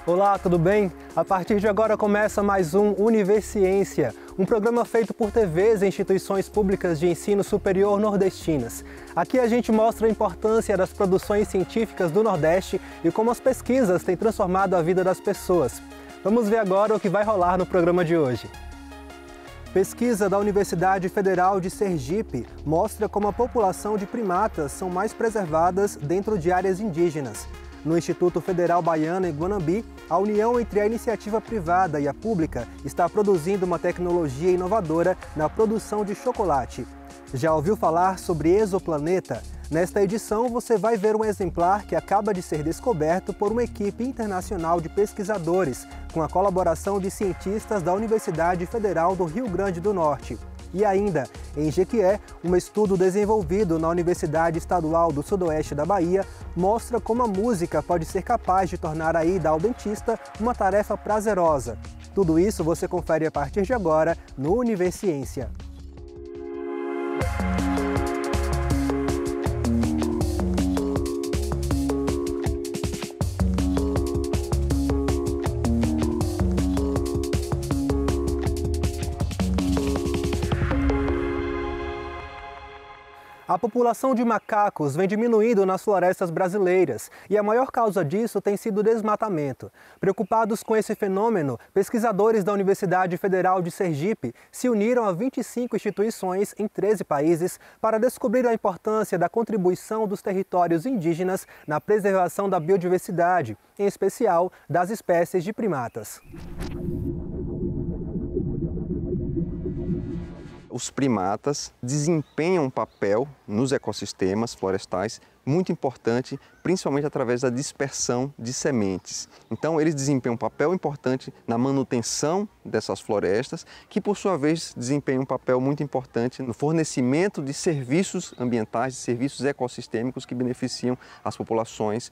Olá, tudo bem? A partir de agora começa mais um Universiência, um programa feito por TVs e instituições públicas de ensino superior nordestinas. Aqui a gente mostra a importância das produções científicas do Nordeste e como as pesquisas têm transformado a vida das pessoas. Vamos ver agora o que vai rolar no programa de hoje. Pesquisa da Universidade Federal de Sergipe mostra como a população de primatas são mais preservadas dentro de áreas indígenas. No Instituto Federal Baiano, em Guanambi, a união entre a iniciativa privada e a pública está produzindo uma tecnologia inovadora na produção de chocolate. Já ouviu falar sobre exoplaneta? Nesta edição, você vai ver um exemplar que acaba de ser descoberto por uma equipe internacional de pesquisadores, com a colaboração de cientistas da Universidade Federal do Rio Grande do Norte. E ainda, em Jequié, um estudo desenvolvido na Universidade Estadual do Sudoeste da Bahia mostra como a música pode ser capaz de tornar a ida ao dentista uma tarefa prazerosa. Tudo isso você confere a partir de agora no Universiência. A população de macacos vem diminuindo nas florestas brasileiras e a maior causa disso tem sido o desmatamento. Preocupados com esse fenômeno, pesquisadores da Universidade Federal de Sergipe se uniram a 25 instituições em 13 países para descobrir a importância da contribuição dos territórios indígenas na preservação da biodiversidade, em especial das espécies de primatas. Os primatas desempenham um papel nos ecossistemas florestais muito importante, principalmente através da dispersão de sementes. Então, eles desempenham um papel importante na manutenção dessas florestas, que, por sua vez, desempenham um papel muito importante no fornecimento de serviços ambientais, de serviços ecossistêmicos que beneficiam as populações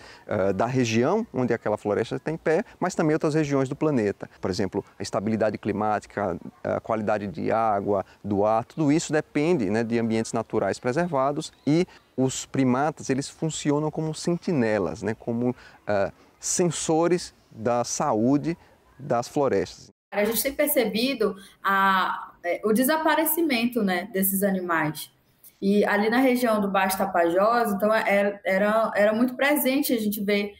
da região onde aquela floresta está em pé, mas também outras regiões do planeta. Por exemplo, a estabilidade climática, a qualidade de água, do ar, tudo isso depende, né, de ambientes naturais preservados e os primatas, eles funcionam como sentinelas, né, como sensores da saúde das florestas. A gente tem percebido o desaparecimento, né, desses animais. E ali na região do Baixo Tapajós, então era muito presente a gente ver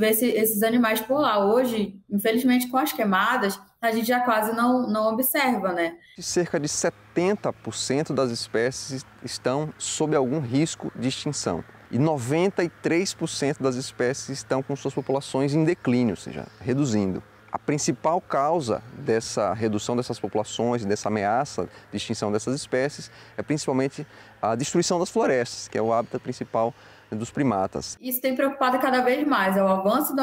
esses animais por lá. Hoje, infelizmente, com as queimadas, a gente já quase não observa, né? Cerca de 70% das espécies estão sob algum risco de extinção. E 93% das espécies estão com suas populações em declínio, ou seja, reduzindo. A principal causa dessa redução dessas populações, dessa ameaça de extinção dessas espécies, é principalmente a destruição das florestas, que é o hábitat principal dos primatas. Isso tem preocupado cada vez mais, é o avanço do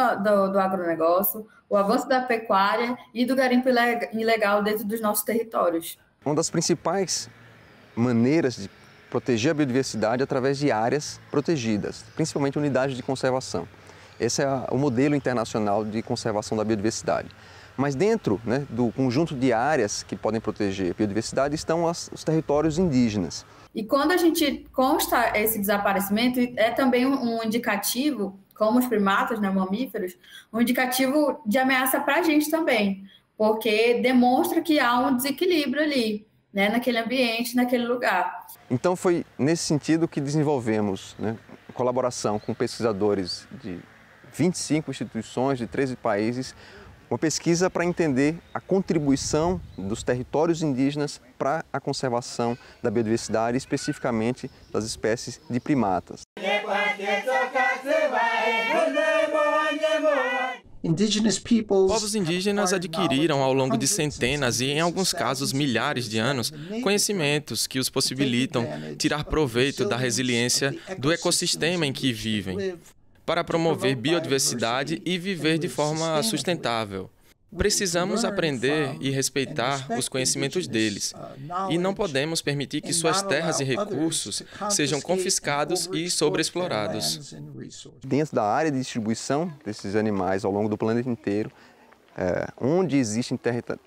agronegócio, o avanço da pecuária e do garimpo ilegal dentro dos nossos territórios. Uma das principais maneiras de proteger a biodiversidade é através de áreas protegidas, principalmente unidades de conservação. Esse é o modelo internacional de conservação da biodiversidade. Mas dentro, né, do conjunto de áreas que podem proteger a biodiversidade estão os territórios indígenas. E quando a gente consta esse desaparecimento, é também um indicativo, como os primatas, né, mamíferos, um indicativo de ameaça para a gente também, porque demonstra que há um desequilíbrio ali, né, naquele ambiente, naquele lugar. Então foi nesse sentido que desenvolvemos, né, em colaboração com pesquisadores de 25 instituições de 13 países, uma pesquisa para entender a contribuição dos territórios indígenas para a conservação da biodiversidade, especificamente das espécies de primatas. Povos indígenas adquiriram ao longo de centenas e, em alguns casos, milhares de anos, conhecimentos que os possibilitam tirar proveito da resiliência do ecossistema em que vivem, para promover biodiversidade e viver de forma sustentável. Precisamos aprender e respeitar os conhecimentos deles, e não podemos permitir que suas terras e recursos sejam confiscados e sobreexplorados. Dentro da área de distribuição desses animais ao longo do planeta inteiro, onde existem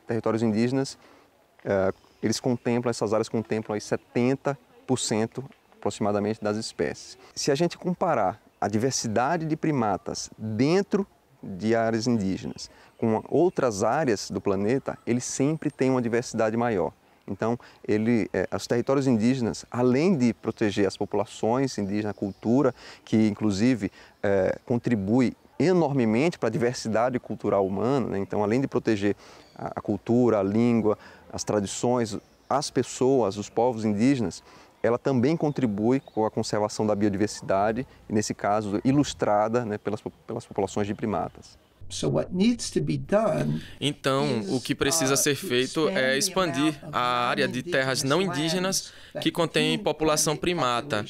territórios indígenas, essas áreas contemplam aí 70% aproximadamente das espécies. Se a gente comparar a diversidade de primatas dentro de áreas indígenas com outras áreas do planeta, ele sempre tem uma diversidade maior. Então, os territórios indígenas, além de proteger as populações indígenas, a cultura, que inclusive contribui enormemente para a diversidade cultural humana, né? Então, além de proteger a cultura, a língua, as tradições, as pessoas, os povos indígenas, ela também contribui com a conservação da biodiversidade, e nesse caso ilustrada, né, pelas populações de primatas. Então, o que precisa ser feito é expandir a área de terras não indígenas que contém população primata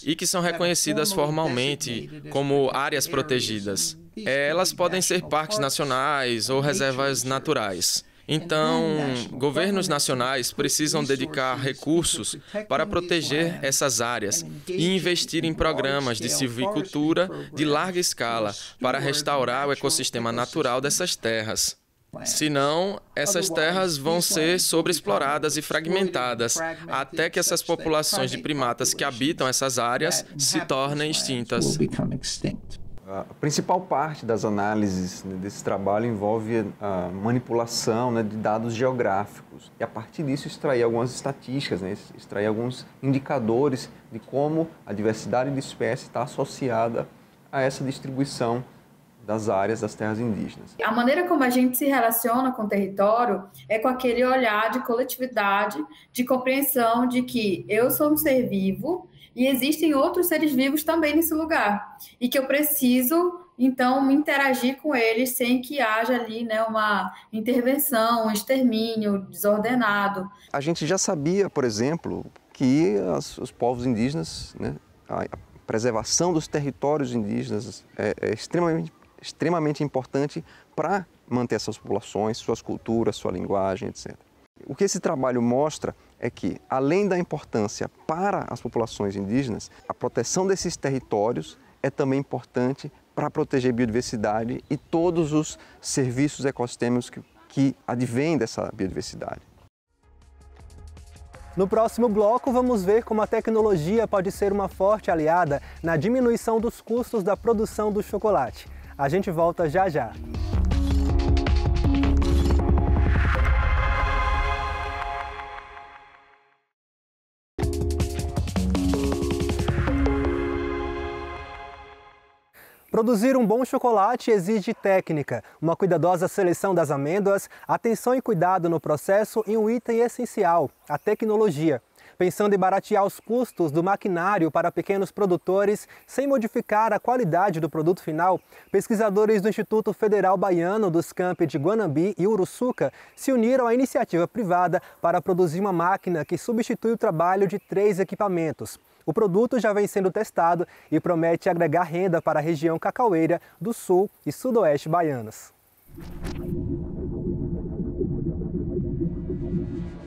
e que são reconhecidas formalmente como áreas protegidas. Elas podem ser parques nacionais ou reservas naturais. Então, governos nacionais precisam dedicar recursos para proteger essas áreas e investir em programas de silvicultura de larga escala para restaurar o ecossistema natural dessas terras. Senão, essas terras vão ser sobreexploradas e fragmentadas, até que essas populações de primatas que habitam essas áreas se tornem extintas. A principal parte das análises desse trabalho envolve a manipulação, né, de dados geográficos e, a partir disso, extrair algumas estatísticas, né, extrair alguns indicadores de como a diversidade de espécies está associada a essa distribuição das áreas das terras indígenas. A maneira como a gente se relaciona com o território é com aquele olhar de coletividade, de compreensão de que eu sou um ser vivo e existem outros seres vivos também nesse lugar. E que eu preciso, então, interagir com eles sem que haja ali, né, uma intervenção, um extermínio desordenado. A gente já sabia, por exemplo, que os povos indígenas, né, a preservação dos territórios indígenas é extremamente importante para manter essas populações, suas culturas, sua linguagem, etc. O que esse trabalho mostra é que, além da importância para as populações indígenas, a proteção desses territórios é também importante para proteger a biodiversidade e todos os serviços ecossistêmicos que advêm dessa biodiversidade. No próximo bloco, vamos ver como a tecnologia pode ser uma forte aliada na diminuição dos custos da produção do chocolate. A gente volta já já. Produzir um bom chocolate exige técnica, uma cuidadosa seleção das amêndoas, atenção e cuidado no processo e um item essencial, a tecnologia. Pensando em baratear os custos do maquinário para pequenos produtores sem modificar a qualidade do produto final, pesquisadores do Instituto Federal Baiano dos campi de Guanambi e Uruçuca se uniram à iniciativa privada para produzir uma máquina que substitui o trabalho de 3 equipamentos. O produto já vem sendo testado e promete agregar renda para a região cacaueira do sul e sudoeste baianos.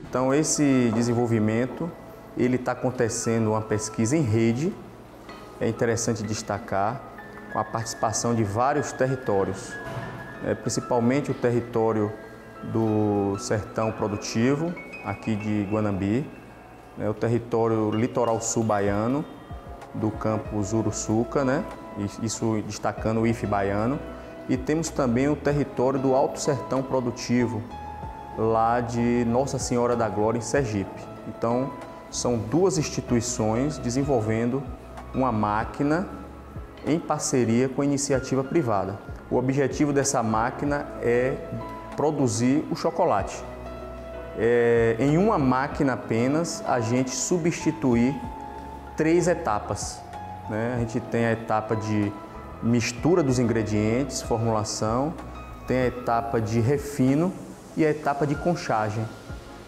Então, esse desenvolvimento ele está acontecendo uma pesquisa em rede, é interessante destacar, com a participação de vários territórios, principalmente o território do Sertão Produtivo, aqui de Guanambi, o território litoral sul baiano, do campus Uruçuca, né? Isso destacando o IFE baiano, e temos também o território do Alto Sertão Produtivo, lá de Nossa Senhora da Glória, em Sergipe. Então, são 2 instituições desenvolvendo uma máquina em parceria com a iniciativa privada. O objetivo dessa máquina é produzir o chocolate. Em uma máquina apenas, a gente substituir 3 etapas, né? A gente tem a etapa de mistura dos ingredientes, formulação, tem a etapa de refino e a etapa de conchagem.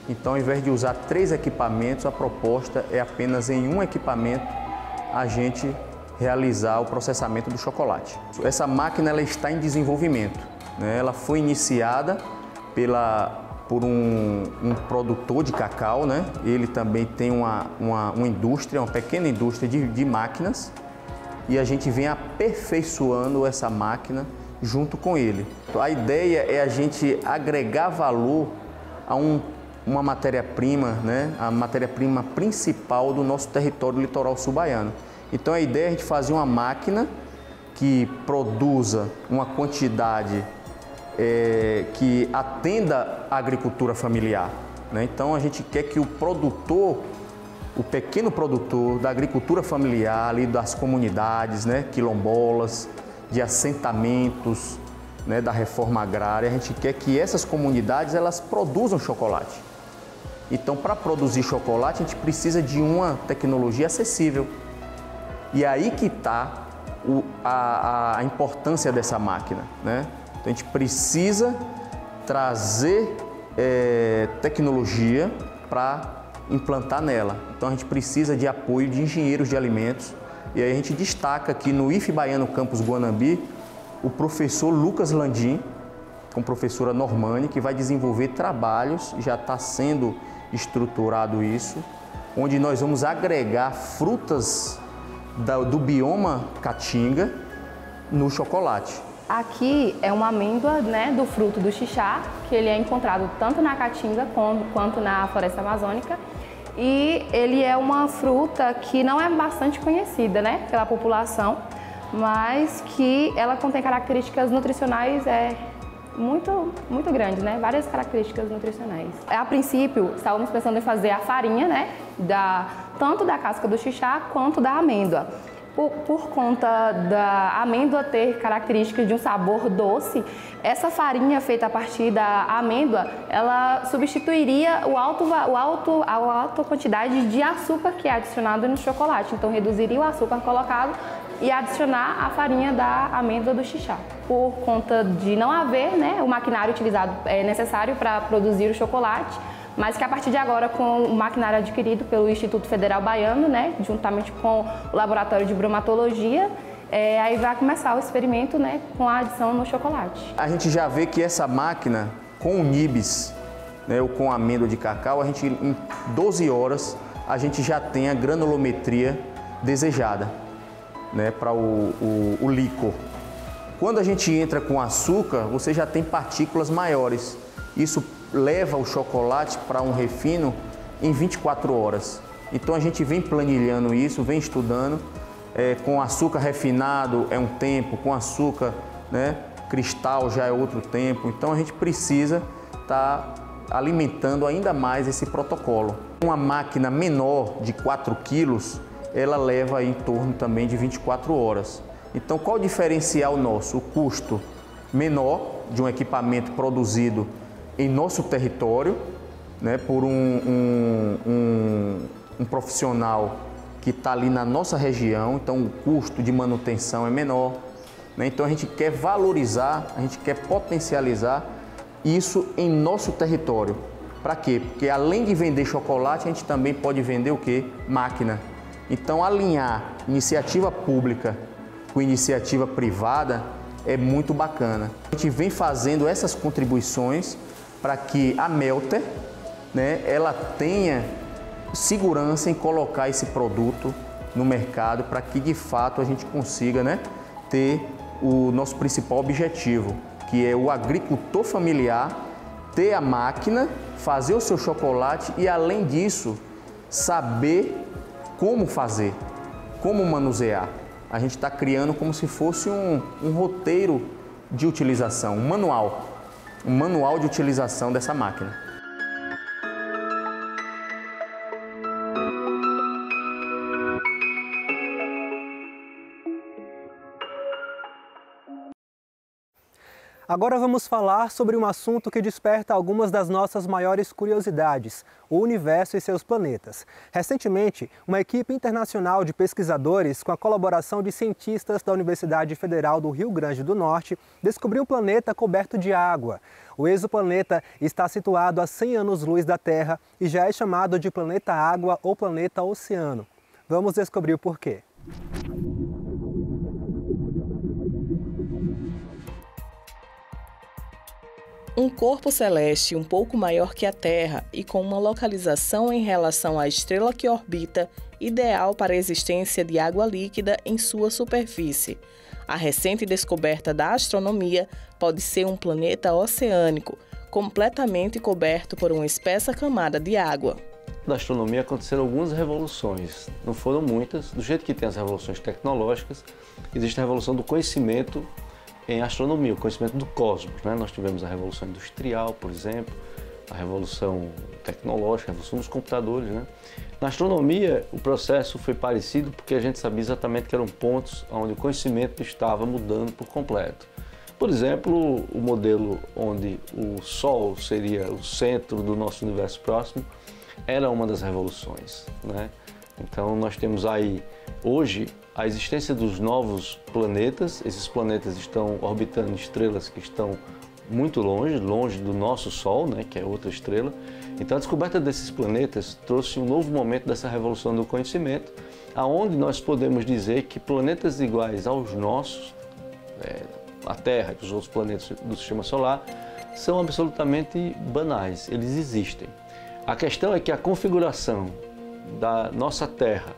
Então, ao invés de usar 3 equipamentos, a proposta é apenas em um equipamento a gente realizar o processamento do chocolate. Essa máquina ela está em desenvolvimento, né? Ela foi iniciada por um produtor de cacau, né? Ele também tem uma indústria, uma pequena indústria de máquinas, e a gente vem aperfeiçoando essa máquina junto com ele. A ideia é a gente agregar valor a uma matéria-prima, né? A matéria-prima principal do nosso território litoral sul baiano. Então a ideia é a gente fazer uma máquina que produza uma quantidade que atenda a agricultura familiar, né? Então a gente quer que o produtor, o pequeno produtor da agricultura familiar, ali das comunidades, né, quilombolas, de assentamentos, né, da reforma agrária, a gente quer que essas comunidades elas produzam chocolate. Então, para produzir chocolate, a gente precisa de uma tecnologia acessível. E aí que está a importância dessa máquina, né? Então, a gente precisa trazer tecnologia para implantar nela. Então, a gente precisa de apoio de engenheiros de alimentos. E aí a gente destaca aqui no IFE Baiano Campus Guanambi o professor Lucas Landim, com a professora Normani, que vai desenvolver trabalhos, já está sendo estruturado isso, onde nós vamos agregar frutas do bioma caatinga no chocolate. Aqui é uma amêndoa, né, do fruto do xixá, que ele é encontrado tanto na caatinga quanto na floresta amazônica. E ele é uma fruta que não é bastante conhecida, né, pela população, mas que ela contém características nutricionais muito grandes, né? Várias características nutricionais. A princípio, estávamos pensando em fazer a farinha, né, tanto da casca do xixá quanto da amêndoa. Por conta da amêndoa ter características de um sabor doce, essa farinha feita a partir da amêndoa, ela substituiria a alta quantidade de açúcar que é adicionado no chocolate. Então, reduziria o açúcar colocado e adicionar a farinha da amêndoa do xixá. Por conta de não haver, né, o maquinário utilizado necessário para produzir o chocolate, mas que a partir de agora, com o maquinário adquirido pelo Instituto Federal Baiano, né, juntamente com o Laboratório de Bromatologia, aí vai começar o experimento, né, com a adição no chocolate. A gente já vê que essa máquina, com o nibs, né, ou com a amêndoa de cacau, a gente, em 12 horas, a gente já tem a granulometria desejada, né, para o líquor. Quando a gente entra com açúcar, você já tem partículas maiores. Isso leva o chocolate para um refino em 24 horas. Então a gente vem planilhando isso, vem estudando. Com açúcar refinado é um tempo, com açúcar, né, cristal já é outro tempo. Então a gente precisa estar alimentando ainda mais esse protocolo. Uma máquina menor de 4 quilos, ela leva em torno também de 24 horas. Então qual o diferencial nosso? O custo menor de um equipamento produzido em nosso território, né, por um profissional que está ali na nossa região, então o custo de manutenção é menor, né? Então a gente quer valorizar, a gente quer potencializar isso em nosso território. Para quê? Porque além de vender chocolate, a gente também pode vender o quê? Máquina. Então alinhar iniciativa pública com iniciativa privada é muito bacana. A gente vem fazendo essas contribuições para que a Melter, né, ela tenha segurança em colocar esse produto no mercado para que de fato a gente consiga, né, ter o nosso principal objetivo, que é o agricultor familiar ter a máquina, fazer o seu chocolate e além disso saber como fazer, como manusear. A gente está criando como se fosse um roteiro de utilização, um manual de utilização dessa máquina. Agora vamos falar sobre um assunto que desperta algumas das nossas maiores curiosidades, o universo e seus planetas. Recentemente, uma equipe internacional de pesquisadores, com a colaboração de cientistas da Universidade Federal do Rio Grande do Norte, descobriu um planeta coberto de água. O exoplaneta está situado a 100 anos-luz da Terra e já é chamado de planeta água ou planeta oceano. Vamos descobrir o porquê. Um corpo celeste um pouco maior que a Terra e com uma localização em relação à estrela que orbita, ideal para a existência de água líquida em sua superfície. A recente descoberta da astronomia pode ser um planeta oceânico, completamente coberto por uma espessa camada de água. da astronomia aconteceram algumas revoluções, não foram muitas, do jeito que tem as revoluções tecnológicas, existe a revolução do conhecimento em astronomia, o conhecimento do cosmos, né? Nós tivemos a revolução industrial, por exemplo, a revolução tecnológica, a revolução dos computadores, né? Na astronomia, o processo foi parecido porque a gente sabia exatamente que eram pontos onde o conhecimento estava mudando por completo. Por exemplo, o modelo onde o Sol seria o centro do nosso universo próximo era uma das revoluções, né? Então nós temos aí, hoje, a existência dos novos planetas. Esses planetas estão orbitando estrelas que estão muito longe do nosso Sol, né, que é outra estrela. Então a descoberta desses planetas trouxe um novo momento dessa revolução do conhecimento, aonde nós podemos dizer que planetas iguais aos nossos, a Terra e os outros planetas do Sistema Solar, são absolutamente banais, eles existem. A questão é que a configuração da nossa Terra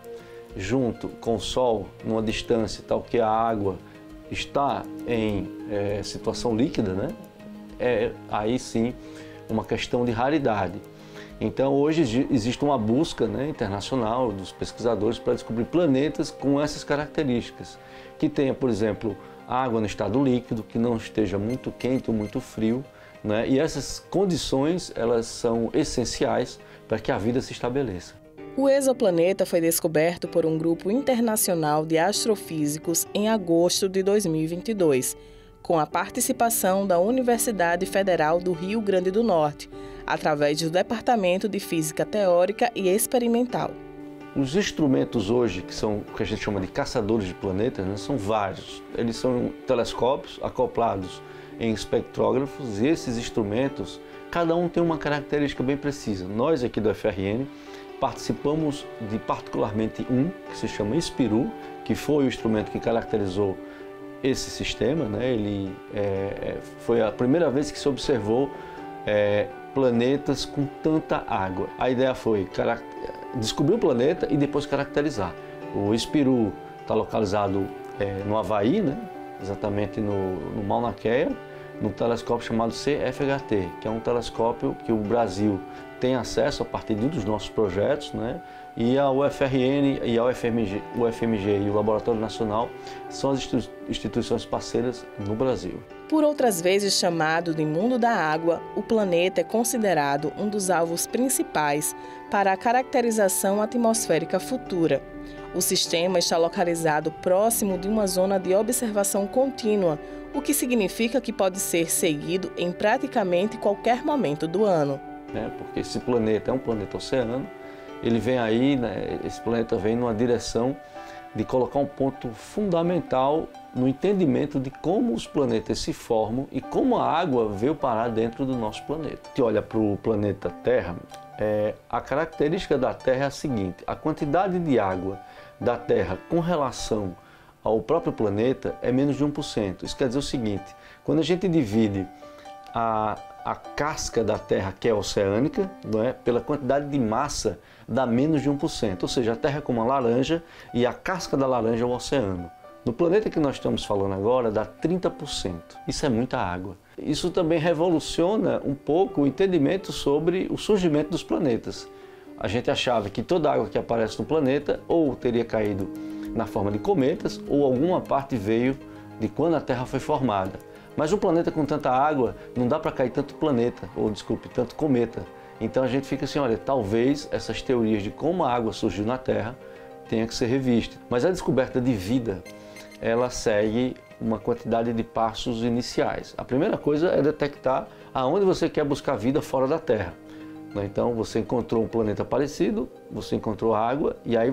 junto com o Sol, numa distância tal que a água está em situação líquida, né? É aí sim uma questão de raridade. Então hoje existe uma busca, né, internacional dos pesquisadores para descobrir planetas com essas características, que tenha, por exemplo, água no estado líquido, que não esteja muito quente ou muito frio, né? E essas condições, elas são essenciais para que a vida se estabeleça. O exoplaneta foi descoberto por um grupo internacional de astrofísicos em agosto de 2022, com a participação da Universidade Federal do Rio Grande do Norte, através do Departamento de Física Teórica e Experimental. Os instrumentos hoje, que são o que a gente chama de caçadores de planetas, né, são vários. Eles são telescópios acoplados em espectrógrafos, e esses instrumentos, cada um tem uma característica bem precisa. Nós aqui do FRN participamos de particularmente um, que se chama Espiru, que foi o instrumento que caracterizou esse sistema, né? Ele foi a primeira vez que se observou planetas com tanta água. A ideia foi descobrir o planeta e depois caracterizar. O Espiru está localizado no Havaí, né? Exatamente no Mauna Kea, no telescópio chamado CFHT, que é um telescópio que o Brasil tem acesso a partir de um dos nossos projetos, né? E a UFRN e a UFMG e o Laboratório Nacional são as instituições parceiras no Brasil. Por outras vezes chamado de mundo da água, o planeta é considerado um dos alvos principais para a caracterização atmosférica futura. O sistema está localizado próximo de uma zona de observação contínua, o que significa que pode ser seguido em praticamente qualquer momento do ano. Porque esse planeta é um planeta oceano, ele vem aí, né, esse planeta vem numa direção de colocar um ponto fundamental no entendimento de como os planetas se formam e como a água veio parar dentro do nosso planeta. Se olha para o planeta Terra, a característica da Terra é a seguinte: a quantidade de água da Terra com relação ao próprio planeta é menos de 1%. Isso quer dizer o seguinte: quando a gente divide a casca da Terra, que é oceânica, não é, pela quantidade de massa, dá menos de 1%. Ou seja, a Terra é como uma laranja e a casca da laranja é o oceano. No planeta que nós estamos falando agora, dá 30%. Isso é muita água. Isso também revoluciona um pouco o entendimento sobre o surgimento dos planetas. A gente achava que toda a água que aparece no planeta ou teria caído na forma de cometas ou alguma parte veio de quando a Terra foi formada. Mas um planeta com tanta água, não dá para cair tanto tanto cometa. Então a gente fica assim, olha, talvez essas teorias de como a água surgiu na Terra tenha que ser revista. Mas a descoberta de vida, ela segue uma quantidade de passos iniciais. A primeira coisa é detectar aonde você quer buscar vida fora da Terra. Então você encontrou um planeta parecido, você encontrou água, e aí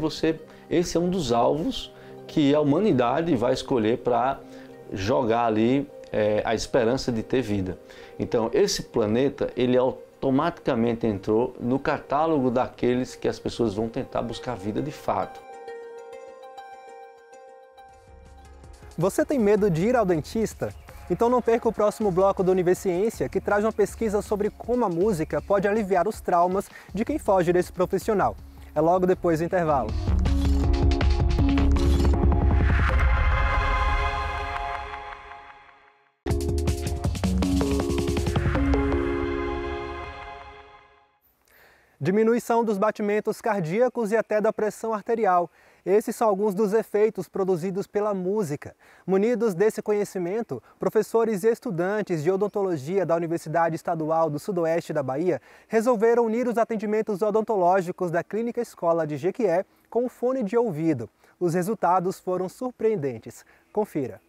esse é um dos alvos que a humanidade vai escolher para jogar ali a esperança de ter vida. Então esse planeta, ele automaticamente entrou no catálogo daqueles que as pessoas vão tentar buscar vida de fato. Você tem medo de ir ao dentista? Então não perca o próximo bloco do Univerciência, que traz uma pesquisa sobre como a música pode aliviar os traumas de quem foge desse profissional. É logo depois do intervalo. diminuição dos batimentos cardíacos e até da pressão arterial. Esses são alguns dos efeitos produzidos pela música. Munidos desse conhecimento, professores e estudantes de odontologia da Universidade Estadual do Sudoeste da Bahia resolveram unir os atendimentos odontológicos da Clínica Escola de Jequié com o fone de ouvido. Os resultados foram surpreendentes. Confira.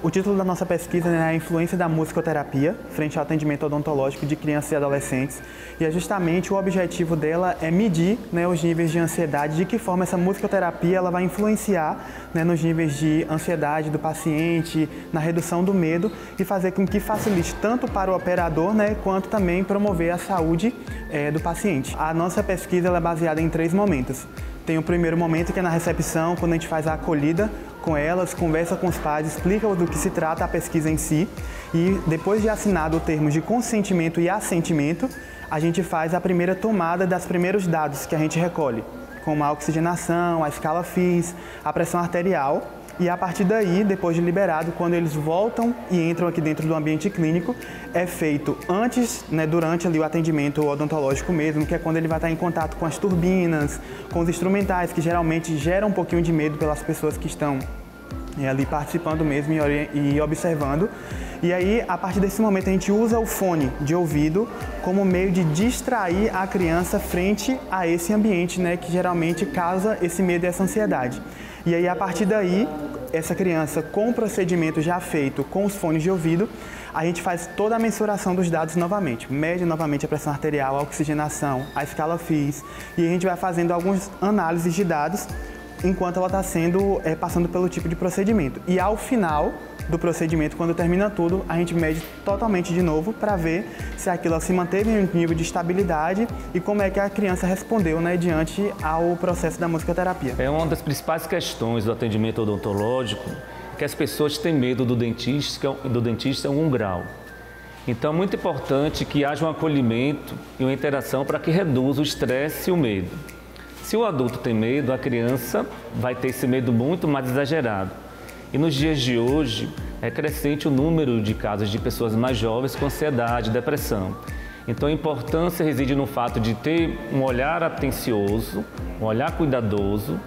O título da nossa pesquisa é a influência da musicoterapia frente ao atendimento odontológico de crianças e adolescentes. E é justamente o objetivo dela é medir, os níveis de ansiedade, de que forma essa musicoterapia ela vai influenciar, nos níveis de ansiedade do paciente, na redução do medo e fazer com que facilite tanto para o operador, quanto também promover a saúde do paciente. A nossa pesquisa ela é baseada em 3 momentos. Tem o primeiro momento que é na recepção, quando a gente faz a acolhida com elas, conversa com os pais, explica do que se trata a pesquisa em si e depois de assinado o termo de consentimento e assentimento, a gente faz a primeira tomada dos primeiros dados que a gente recolhe, como a oxigenação, a escala FIS, a pressão arterial. E a partir daí, depois de liberado, quando eles voltam e entram aqui dentro do ambiente clínico, é feito antes, durante ali o atendimento odontológico mesmo, que é quando ele vai estar em contato com as turbinas, com os instrumentais, que geralmente geram um pouquinho de medo pelas pessoas que estão ali participando mesmo e observando. E aí, a partir desse momento, a gente usa o fone de ouvido como meio de distrair a criança frente a esse ambiente, que geralmente causa esse medo e essa ansiedade. E aí, a partir daí, essa criança, com o procedimento já feito com os fones de ouvido, a gente faz toda a mensuração dos dados novamente. Mede novamente a pressão arterial, a oxigenação, a escala FIS, e a gente vai fazendo algumas análises de dados enquanto ela está passando pelo tipo de procedimento. E ao final do procedimento, quando termina tudo, a gente mede totalmente de novo para ver se aquilo se manteve em um nível de estabilidade e como é que a criança respondeu diante ao processo da musicoterapia. É uma das principais questões do atendimento odontológico que as pessoas têm medo do dentista em algum grau. Então é muito importante que haja um acolhimento e uma interação para que reduza o estresse e o medo. Se o adulto tem medo, a criança vai ter esse medo muito mais exagerado. E nos dias de hoje, é crescente o número de casos de pessoas mais jovens com ansiedade, depressão. Então a importância reside no fato de ter um olhar atencioso, um olhar cuidadoso.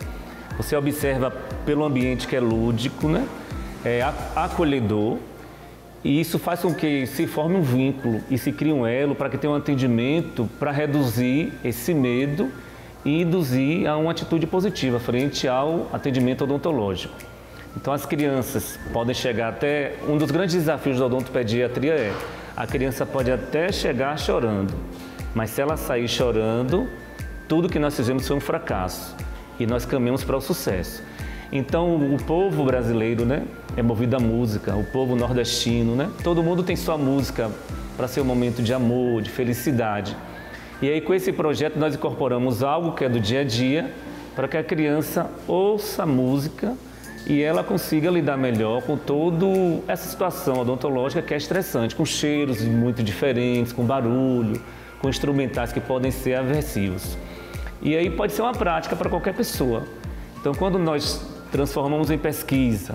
Você observa pelo ambiente que é lúdico, é acolhedor. E isso faz com que se forme um vínculo e se crie um elo para que tenha um atendimento para reduzir esse medo e induzir a uma atitude positiva frente ao atendimento odontológico. Então as crianças podem chegar até... Um dos grandes desafios da odontopediatria é a criança pode até chegar chorando, mas se ela sair chorando, tudo que nós fizemos foi um fracasso e nós caminhamos para o sucesso. Então o povo brasileiro é movido à música, o povo nordestino, todo mundo tem sua música para ser um momento de amor, de felicidade. E aí com esse projeto nós incorporamos algo que é do dia a dia para que a criança ouça a música e ela consiga lidar melhor com toda essa situação odontológica que é estressante, com cheiros muito diferentes, com barulho, com instrumentais que podem ser aversivos. E aí pode ser uma prática para qualquer pessoa. Então quando nós transformamos em pesquisa,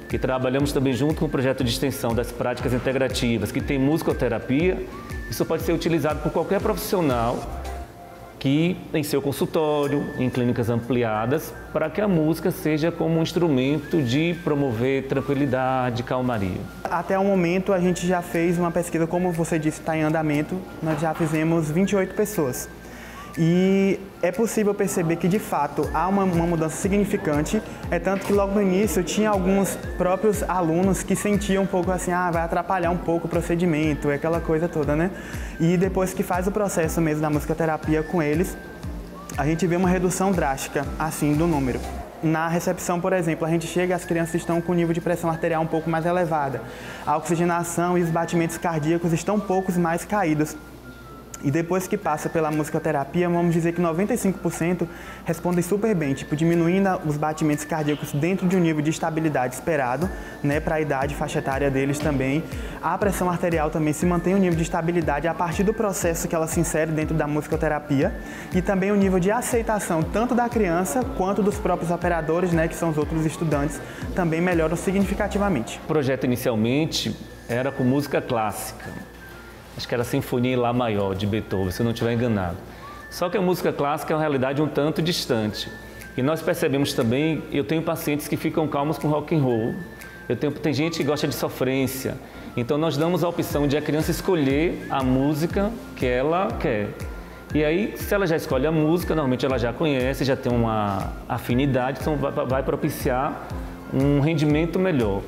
que trabalhamos também junto com o projeto de extensão das práticas integrativas, que tem musicoterapia, isso pode ser utilizado por qualquer profissional que em seu consultório, em clínicas ampliadas, para que a música seja como um instrumento de promover tranquilidade, calmaria. Até o momento a gente já fez uma pesquisa, como você disse, está em andamento, nós já fizemos 28 pessoas. E é possível perceber que, de fato, há uma mudança significante, tanto que logo no início tinha alguns próprios alunos que sentiam um pouco assim, vai atrapalhar um pouco o procedimento, aquela coisa toda, E depois que faz o processo mesmo da musicoterapia com eles, a gente vê uma redução drástica, assim, do número. Na recepção, por exemplo, a gente chega, as crianças estão com o nível de pressão arterial um pouco mais elevada, a oxigenação e os batimentos cardíacos estão um pouco mais caídos. E depois que passa pela musicoterapia, vamos dizer que 95% respondem super bem, diminuindo os batimentos cardíacos dentro de um nível de estabilidade esperado, para a idade, faixa etária deles também. A pressão arterial também se mantém um nível de estabilidade a partir do processo que ela se insere dentro da musicoterapia e também o nível de aceitação tanto da criança quanto dos próprios operadores, que são os outros estudantes, também melhoram significativamente. O projeto inicialmente era com música clássica. Acho que era a Sinfonia em Lá Maior, de Beethoven, se eu não estiver enganado. Só que a música clássica é uma realidade um tanto distante. E nós percebemos também, eu tenho pacientes que ficam calmos com rock and roll, tem gente que gosta de sofrência. Então nós damos a opção de a criança escolher a música que ela quer. E aí, se ela já escolhe a música, normalmente ela já conhece, já tem uma afinidade, então vai propiciar um rendimento melhor.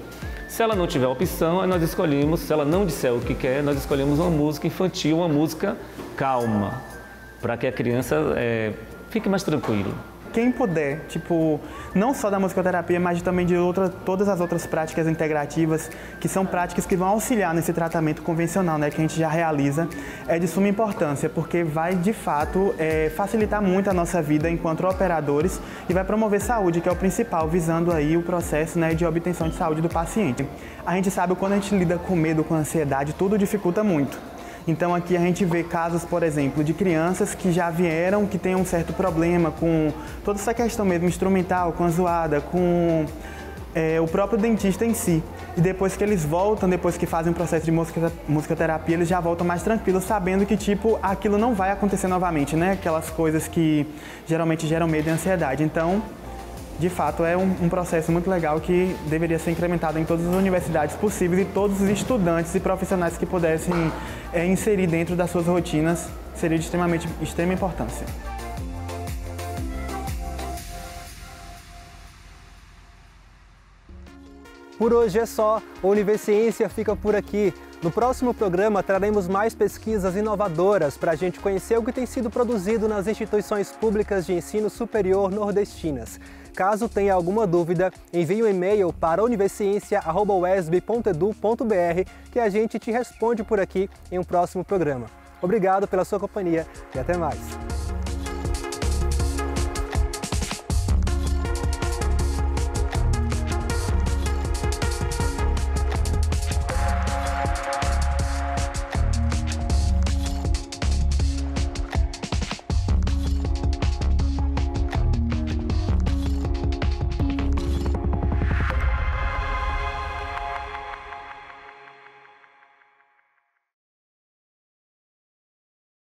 Se ela não tiver opção, aí nós escolhemos, se ela não disser o que quer, nós escolhemos uma música infantil, uma música calma, para que a criança fique mais tranquila. Quem puder, não só da musicoterapia, mas também de todas as outras práticas integrativas, que são práticas que vão auxiliar nesse tratamento convencional, né, que a gente já realiza, é de suma importância, porque vai, de fato, facilitar muito a nossa vida enquanto operadores e vai promover saúde, que é o principal, visando aí o processo, né, de obtenção de saúde do paciente. A gente sabe, quando a gente lida com medo, com ansiedade, tudo dificulta muito. Então aqui a gente vê casos, por exemplo, de crianças que já vieram, que têm um certo problema com toda essa questão mesmo instrumental, com a zoada, com o próprio dentista em si. E depois que eles voltam, depois que fazem o processo de musicoterapia, eles já voltam mais tranquilos, sabendo que aquilo não vai acontecer novamente, né? Aquelas coisas que geralmente geram medo e ansiedade. Então, de fato, é um processo muito legal que deveria ser incrementado em todas as universidades possíveis e todos os estudantes e profissionais que pudessem inserir dentro das suas rotinas seria de extrema importância. Por hoje é só, o Univerciência fica por aqui. No próximo programa traremos mais pesquisas inovadoras para a gente conhecer o que tem sido produzido nas instituições públicas de ensino superior nordestinas. Caso tenha alguma dúvida, envie um e-mail para univerciência@uesb.edu.br que a gente te responde por aqui em um próximo programa. Obrigado pela sua companhia e até mais.